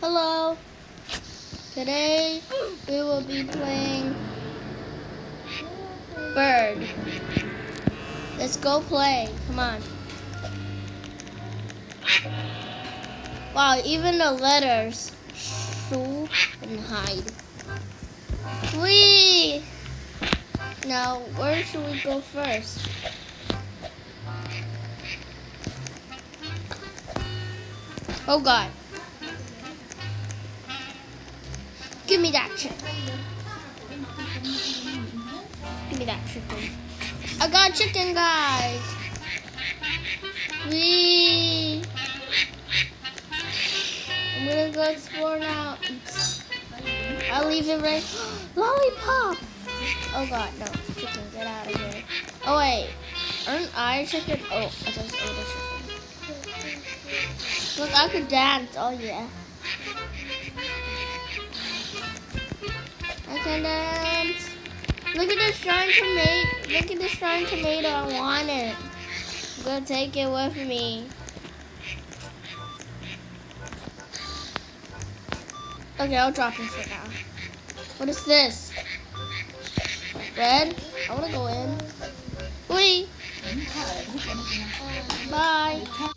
Hello. Today we will be playing Bird. Let's go play. Come on. Wow, even the letters. Show and hide. Whee! Now, where should we go first? Oh God. Give me that chicken. Give me that chicken. I got chicken, guys. Whee! I'm gonna go explore now. Oops. I'll leave it right. Lollipop! Oh God, no. Chicken, get out of here. Oh wait. Aren't I a chicken? Oh, I just ate a chicken. Look, I could dance. Oh yeah. I can dance. Look at this giant tomato. Look at this giant tomato. I want it. I'm gonna take it with me. Okay, I'll drop it for now. What is this? Red? I wanna go in. Wait. Bye.